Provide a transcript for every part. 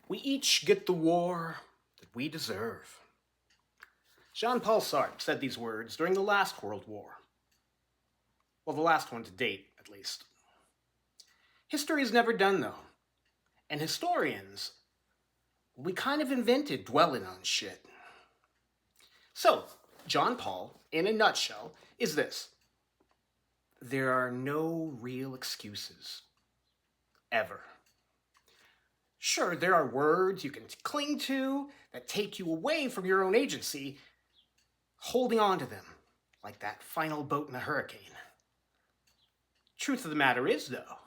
We each get the war that we deserve. Jean-Paul Sartre said these words during the last World War. Well, the last one to date, at least. History is never done, though. And historians, we kind of invented dwelling on shit. So, John Paul, in a nutshell, is this. There are no real excuses. Ever. Sure, there are words you can cling to that take you away from your own agency, holding on to them like that final boat in a hurricane. Truth of the matter is, though,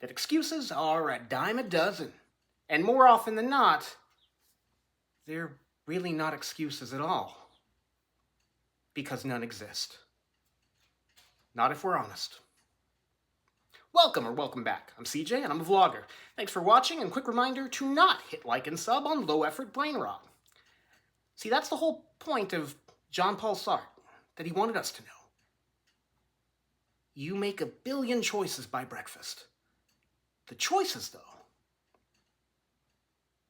that excuses are a dime a dozen, and more often than not, they're really not excuses at all, because none exist. Not if we're honest. Welcome back. I'm CJ and I'm a vlogger. Thanks for watching, and quick reminder to not hit like and sub on low effort brain rot. See, that's the whole point of Jean-Paul Sartre, that he wanted us to know. You make a billion choices by breakfast. The choices, though,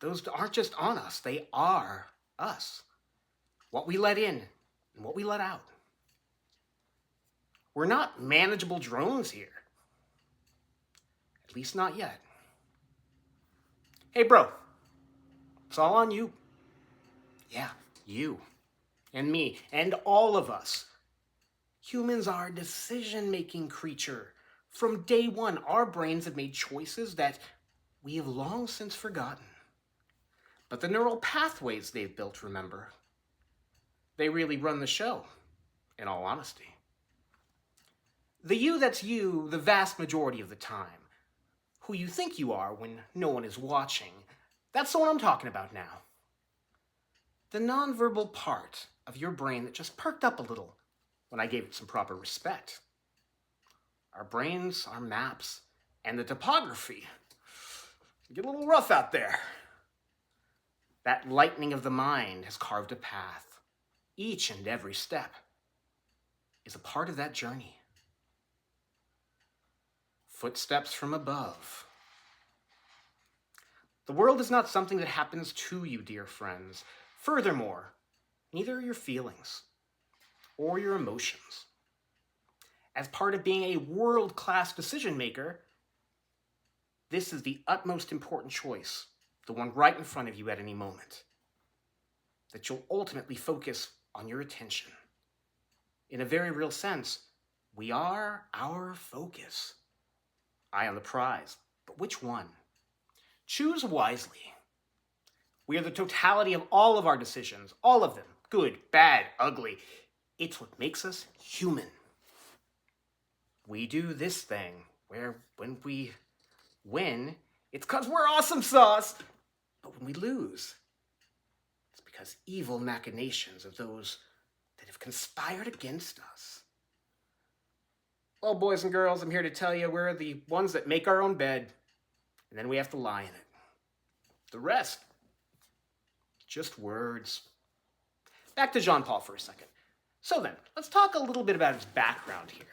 those aren't just on us, they are us. What we let in and what we let out. We're not manageable drones here. At least not yet. Hey, bro. It's all on you. Yeah, you. And me. And all of us. Humans are a decision-making creature. From day one, our brains have made choices that we have long since forgotten. But the neural pathways they've built, remember, they really run the show, in all honesty. The you that's you the vast majority of the time. Who you think you are when no one is watching. That's the one I'm talking about now. The nonverbal part of your brain that just perked up a little when I gave it some proper respect. Our brains, our maps, and the topography get a little rough out there. That lightning of the mind has carved a path. Each and every step is a part of that journey. Footsteps from above. The world is not something that happens to you, dear friends. Furthermore, neither are your feelings or your emotions. As part of being a world-class decision maker, this is the utmost important choice, the one right in front of you at any moment, that you'll ultimately focus on your attention. In a very real sense, we are our focus. Eye on the prize, but which one? Choose wisely. We are the totality of all of our decisions, all of them, good, bad, ugly. It's what makes us human. We do this thing where when we win, it's because we're awesome sauce. But when we lose, it's because evil machinations of those that have conspired against us. Well, boys and girls, I'm here to tell you we're the ones that make our own bed, and then we have to lie in it. The rest, just words. Back to Jean-Paul for a second. So then, let's talk a little bit about his background here.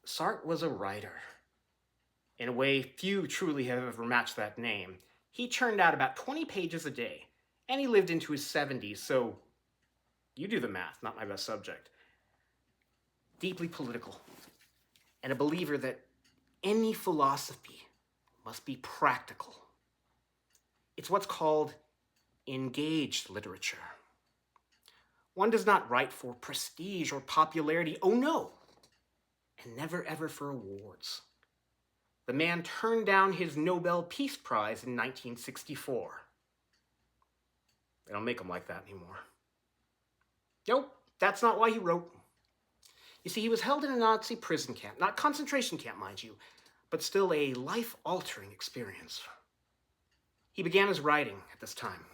Sartre was a writer. In a way, few truly have ever matched that name. He churned out about 20 pages a day, and he lived into his 70s, so you do the math, not my best subject. Deeply political, and a believer that any philosophy must be practical. It's what's called engaged literature. One does not write for prestige or popularity, oh no, and never ever for awards. The man turned down his Nobel Peace Prize in 1964. They don't make them like that anymore. Nope, that's not why he wrote. You see, he was held in a Nazi prison camp, not concentration camp, mind you, but still a life-altering experience. He began his writing at this time.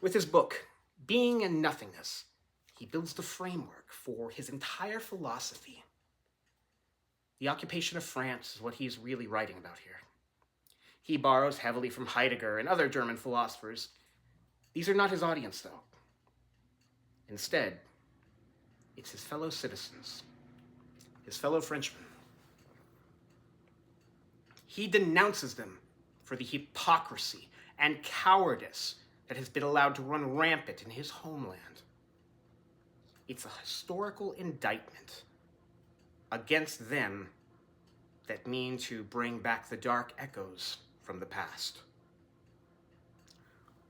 With his book, Being and Nothingness, he builds the framework for his entire philosophy. The occupation of France is what he's really writing about here. He borrows heavily from Heidegger and other German philosophers. These are not his audience, though. Instead, it's his fellow citizens, his fellow Frenchmen. He denounces them for the hypocrisy and cowardice that has been allowed to run rampant in his homeland. It's a historical indictment against them that mean to bring back the dark echoes from the past.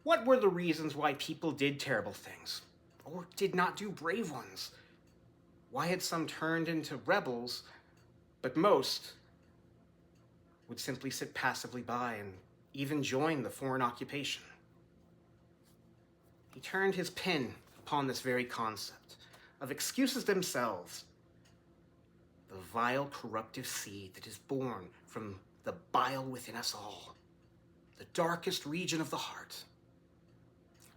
What were the reasons why people did terrible things, or did not do brave ones? Why had some turned into rebels, but most would simply sit passively by and even join the foreign occupation? He turned his pen upon this very concept of excuses themselves, the vile corruptive seed that is born from the bile within us all, the darkest region of the heart.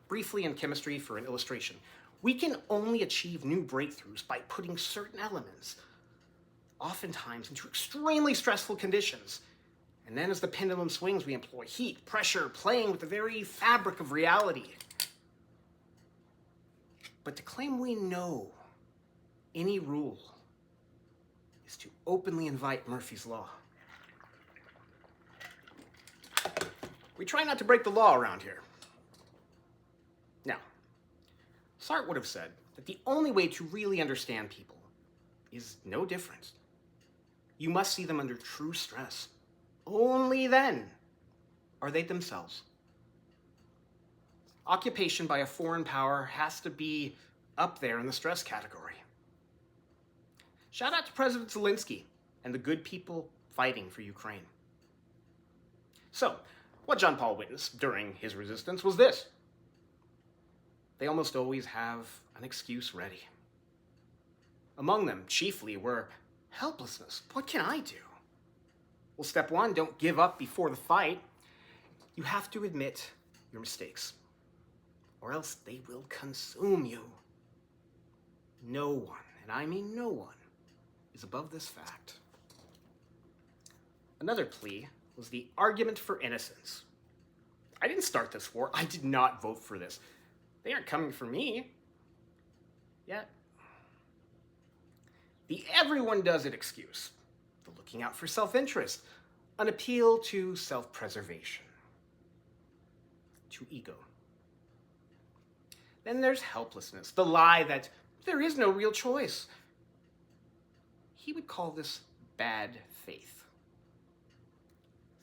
Briefly in chemistry for an illustration, we can only achieve new breakthroughs by putting certain elements, oftentimes into extremely stressful conditions. And then as the pendulum swings, we employ heat, pressure, playing with the very fabric of reality. But to claim we know any rule is to openly invite Murphy's Law. We try not to break the law around here. Now, Sartre would have said that the only way to really understand people is no different. You must see them under true stress. Only then are they themselves. Occupation by a foreign power has to be up there in the stress category. Shout out to President Zelensky and the good people fighting for Ukraine. So, what John Paul witnessed during his resistance was this. They almost always have an excuse ready. Among them, chiefly, were helplessness. What can I do? Well, step one, don't give up before the fight. You have to admit your mistakes, or else they will consume you. No one, and I mean no one, is above this fact. Another plea was the argument for innocence. I didn't start this war. I did not vote for this. They aren't coming for me. Yet, the everyone does it excuse, the looking out for self-interest, an appeal to self-preservation, to ego. Then there's helplessness, the lie that there is no real choice. He would call this bad faith.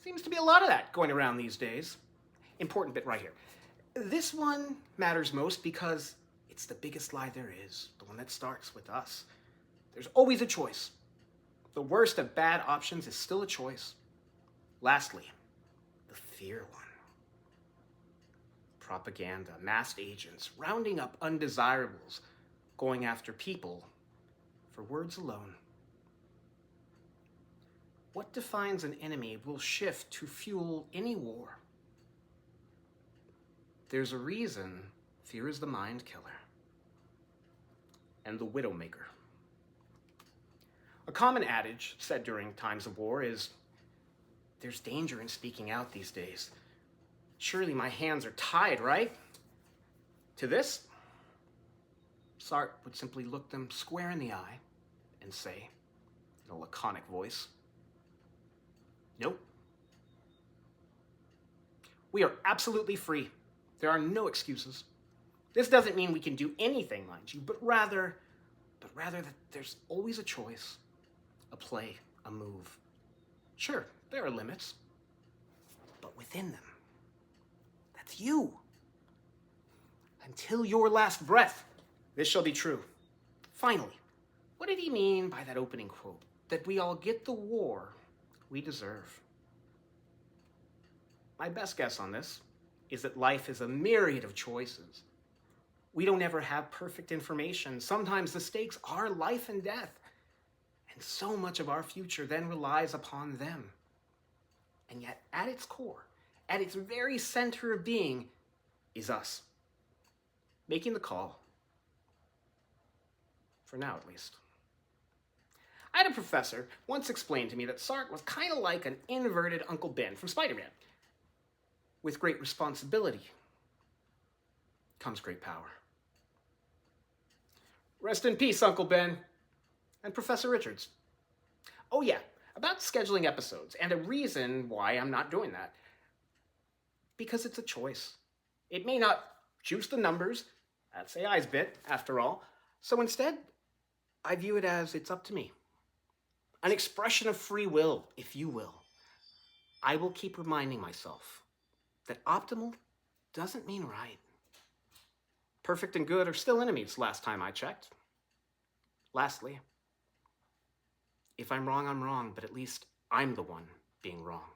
Seems to be a lot of that going around these days. Important bit right here. This one matters most because it's the biggest lie there is, the one that starts with us. There's always a choice. The worst of bad options is still a choice. Lastly, the fear one. Propaganda, masked agents, rounding up undesirables, going after people for words alone. What defines an enemy will shift to fuel any war. There's a reason fear is the mind killer and the widowmaker. A common adage said during times of war is, there's danger in speaking out these days. Surely my hands are tied, right? To this, Sartre would simply look them square in the eye and say, in a laconic voice, nope. We are absolutely free. There are no excuses. This doesn't mean we can do anything, mind you, but rather that there's always a choice, a play, a move. Sure, there are limits, but within them, that's you. Until your last breath, this shall be true. Finally, what did he mean by that opening quote? That we all get the war we deserve. My best guess on this is that life is a myriad of choices. We don't ever have perfect information. Sometimes the stakes are life and death. And so much of our future then relies upon them. And yet, at its core, at its very center of being, is us. Making the call. For now, at least. I had a professor once explain to me that Sartre was kind of like an inverted Uncle Ben from Spider-Man. With great responsibility comes great power. Rest in peace, Uncle Ben. And Professor Richards. Oh yeah, about scheduling episodes, and a reason why I'm not doing that. because it's a choice. It may not juice the numbers, that's AI's bit, after all. So instead, I view it as it's up to me. An expression of free will, if you will. I will keep reminding myself that optimal doesn't mean right. Perfect and good are still enemies, last time I checked. Lastly, if I'm wrong, but at least I'm the one being wrong.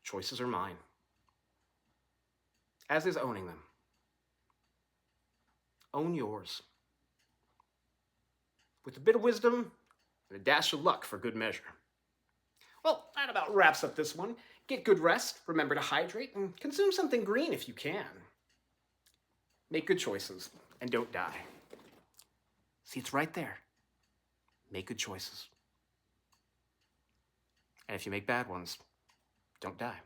Choices are mine, as is owning them. Own yours. With a bit of wisdom and a dash of luck for good measure. Well, that about wraps up this one. Get good rest, remember to hydrate, and consume something green if you can. Make good choices, and don't die. See, it's right there. Make good choices. And if you make bad ones, don't die.